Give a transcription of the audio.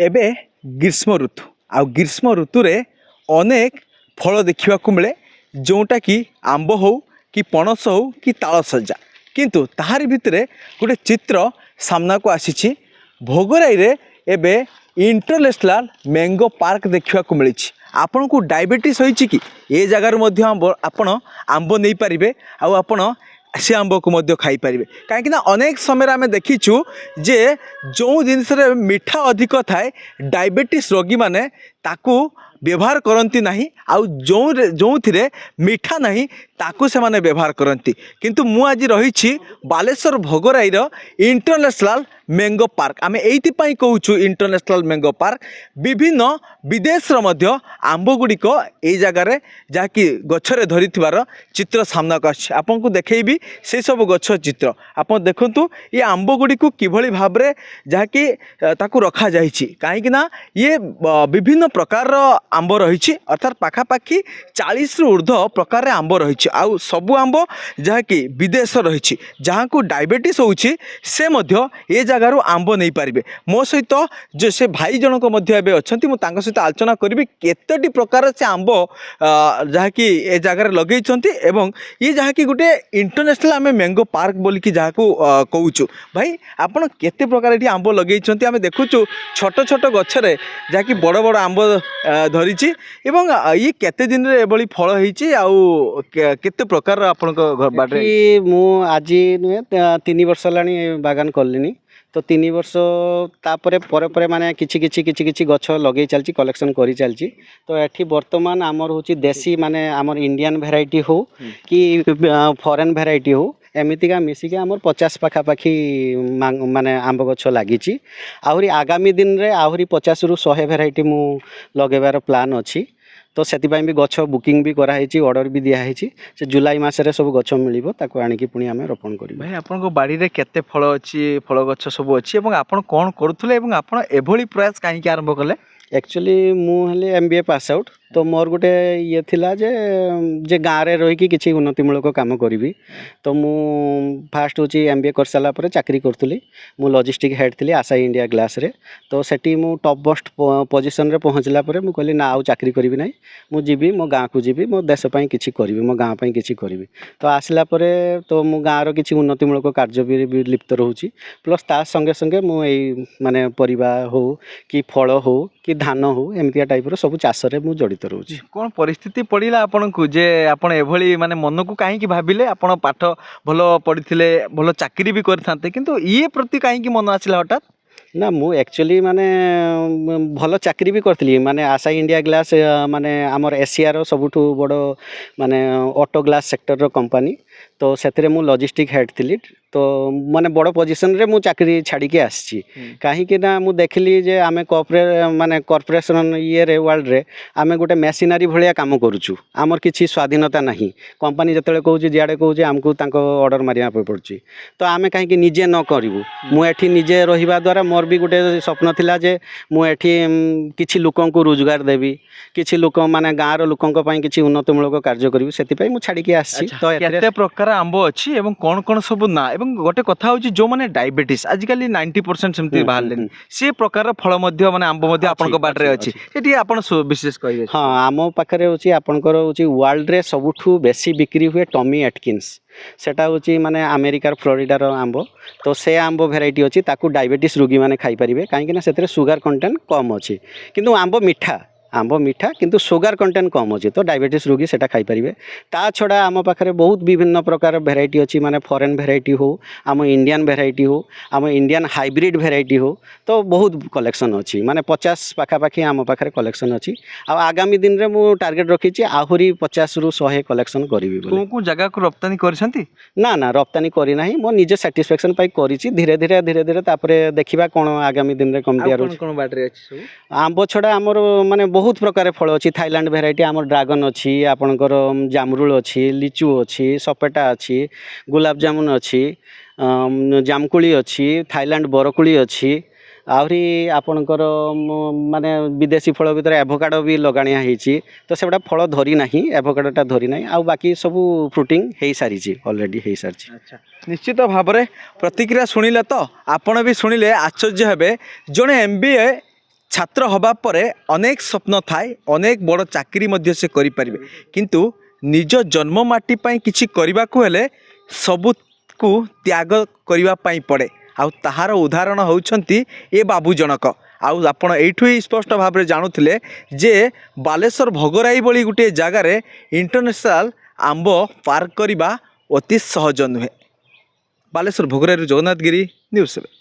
एबे ग्रीष्म ऋतु आ ग्रीष्म ऋतु रे अनेक फल देखा मिले जोटा कि आंब हो कि पणस हो कि ताल सज्जा किंतु ताहारी भितरे गोटे चित्र सामना को आसी भोगराई रे एबे इंटरनेशनल मैंगो पार्क देखा मिली आपण को डायबिटीज होइछि कि ए जगार मध्य आपण आंब नहीं पारिबे आउ आपण से आंब को खाई पारे कहीं अनेक समय आम देखीचु जे जो जिनस मिठा अधिक थाए डायबिटीज रोगी माने ताकू व्यवहार करती नहीं आउ जो थे मिठा नहीं ताकू से माने व्यवहार करती किंतु मु आज रही Baleshwar Bhograi international mango park आम एइथि कहूँ इंटरनेशनल मैंगो पार्क विभिन्न विदेश आंब गुड़िक ये जगार जहाँकि गछरे धरी चित्र सामना को आपको देखी से सब गछ चित्र आप देखु ये आंब गुड़िक किभली भाव में जहाँकि ताकू रखा जाइछि कहीं ये विभिन्न प्रकार आंब रही अर्थात पाखापाखि 40 रु ऊर्ध्व प्रकार आंब रही आउ सबु आंब जहाँकि विदेश रही जहाँ को डायबिटीज होउछि से मध्य ये जगार आंब नहीं पारे मो सहित जो से भाई जनक अच्छा सहित आलोचना करी केतोटी प्रकार से आंब जहाँकि ए जगार लगे एवं ये जहाँकि गोटे इंटरनेशनल आम मैंगो पार्क बोलिकी जहाँ को कहूँ भाई आपड़ केते प्रकार ये आंब लगे आम देखु छोट छोट गछरे जहाँकि बड़ बड़ आंब धरी ये केते दिन रे एभली फल होईची आउ केते प्रकार आपन घर बाटे मु आज नुहे 3 वर्ष लानी बागान करलिनी तो 3 वर्ष तापरे परे परे माने किछि गछ लगे चलची कलेक्शन करी चलची तो एठी वर्तमान आमर होची देसी माने आमर इंडियन वेराइटी हो कि फॉरेन वेराइटी हो एमतीका मिसिक आमर 50 पाखापाखि माने आंब गछ लगी आहरी आगामी दिन रे आहरी 50 रु 100 वेराइटी मु लगेबार प्लान अछि तो से भी गछ बुकिंग भी कराई ऑर्डर भी दिखाई से जुलाई मसरे सब गछ मिल ताको आनिकी पुणी आम रोपण कर भाई आपन बाड़ी रे केते फल अच्छी फल गछ सब अच्छी आपन कौन करुले आपन एभली प्रयास कहीं आरंभ कले एक्चुअली मुझे MBA पास आउट तो मोर गोटे ये थिला जे गाँव रे रही किसी उन्नतिमूलक काम करी तो मु फास्ट हूँ MBA कर सारा पर चाकरी करी मु लॉजिस्टिक हेड थी आशा इंडिया ग्लास रे तो सेठी मु टॉप मोस्ट पोजिशन रे पहुँचला पर मु कहली ना आउ चाकरी करी ना मु जीवी मो गाँव को जीवी मो देश ପାଇଁ किछि करी मो गाँव ପାଇଁ किछि करी तो आसला पर तो मु गाँव रो किछि उन्नतिमूलक कार्य भी लिप्त रहूची प्लस ता संगे संगे मु एई माने परिबा हो कि फल हो कि धान हो एमतिया टाइप रो सब चाष रे मु जड़ित रोची कौन परिस्थिति पड़िला आपन को जे आपन एभली माने मन को काहे कि भाबिले आपन पाठ भलो पढ़िथिले भलो चाकरी भी करथांते किंतु ये प्रति काहे कि मन आसिला हठात ना मु एक्चुअली माने भलो चाकरी भी करथली माने आशा इंडिया ग्लास माने आमर एशिया रो सबुठु बड़ो माने ऑटो ग्लास सेक्टर रो कंपनी तो सेतरे मु लॉजिस्टिक हेड थी तो माने बड़ पोजिशन रे मु चाकरी छाड़ी के आसी कहीं ना मु देखली जे आमे माने कॉर्पोरेशन ये रे वर्ल्ड रे आमे गोटे मेसिनरी भलिया काम करूछु आमर किछि स्वाधीनता नहीं कंपनी जतले कहूँ जियाड़े कहूँ आमको तांको ऑर्डर मारिया पड़ुछि तो आमे कहीं निजे न करू मु एठी निजे रहिबा द्वारा मोर भी गोटे स्वप्न थिला जे मु एठी किछि लोकन को रोजगार देबी किछि लोक माने गाँव रो लोकन पई किछि उन्नतिमूलक कार्य करिवि सेति पई मु छाड़ी के आसी तो केते प्रकार आंब अच्छी एवं कौन कौन सब ना एवं गोटे कथा होची जो माने डायबिटीज आजिकली 90% सेमती बाहर से प्रकार फल मध्य माने आंब मध्य आपन को बाटरे अछि एटी आपन विशेष कहिबे हां आमो पाखरे होची आपनकर होची वर्ल्ड रे सबुठु बेसी बिक्री हुए टॉमी एटकिंस सेटा होची माने अमेरिकार फ्लोरिडा रो आंब तो से आंब वेराइटी अछि ताकू डायबिटीज रोगी माने खाई परिबे काहे कि ना सेतरे सुगर कंटेंट कम अछि किंतु आंब मीठा किंतु सुगर कंटेंट कम अच्छे तो डायबिटीज रोगी सेटा खाई परिबे ता छड़ा आम पाखरे बहुत विभिन्न प्रकार वेराइटी अच्छी माने फॉरेन वेराइटी हो आम इंडियन वेराइटी हो आम इंडियन हाइब्रिड वेराइटी हो तो बहुत कलेक्शन अच्छी माने 50 पाखापाखि आम पाखरे कलेक्शन अच्छी आगामी दिन रे मु टार्गेट रखी आहरी 50 रु 100 कलेक्शन करी को जगह को रप्तानी करछंती ना रप्तानी करी नाही मो निजे सैटिस्फैक्शन पाई करिछि धीरे धीरे तापरे देखिबा कोन आगामी दिन रे कम दिया रोज कोन बाटरे अछि सब आंब छड़ा हमर माने बहुत प्रकार फल अच्छी थाईलैंड वेराइटी आमर ड्रैगन अच्छी आपणकर जामुरुल अच्छी लिचु अच्छी सपेटा अच्छी गुलाब जामुन अच्छी जामकुली अच्छी थाईलैंड बरकुली अच्छी आहरी आपणकर माने विदेशी फल भीतर एभोकाडो भी लगाणिया होईची तो सेबडा फल धरी नाही एभोकाडोटा धरी नाही आ बाकी सब फ्रुटिंग हेई सारीची ऑलरेडी हेई सारीची। अच्छा निश्चित भाव में प्रतिक्रिया शुणिले तो आपण भी शुणिले आश्चर्य हेबे जणे MBA ଛାତ୍ର ହେବା ପରେ ଅନେକ ସ୍ୱପ୍ନ ଥାଏ, ଅନେକ ବଡ଼ ଚାକିରି ମଧ୍ୟ ସେ କରିପାରିବେ, କିନ୍ତୁ ନିଜ ଜନ୍ମ ମାଟି ପାଇଁ କିଛି କରିବାକୁ ହେଲେ ସବୁକୁ ତ୍ୟାଗ କରିବା ପାଇଁ ପଡ଼େ। ଆଉ ତାହାର ଉଦାହରଣ ହେଉଛନ୍ତି ଏ ବାବୁ ଜଣକ। ଆଉ ଆପଣ ଏଇଠୁ ହିଁ ସ୍ପଷ୍ଟ ଭାବରେ ଜାଣୁଥିଲେ ଯେ ବାଲେଶ୍ୱର ଭୋଗରାଇ ଭଳି ଗୋଟିଏ ଜାଗାରେ ଇଣ୍ଟରନ୍ୟାସନାଲ୍ ଆମ୍ବ ପାର୍କ କରିବା ଅତି ସହଜ ନୁହେଁ। ବାଲେଶ୍ୱର ଭୋଗରାଇରୁ ଜଗନ୍ନାଥ ଗିରି, ନ୍ୟୁଜ୍ 7।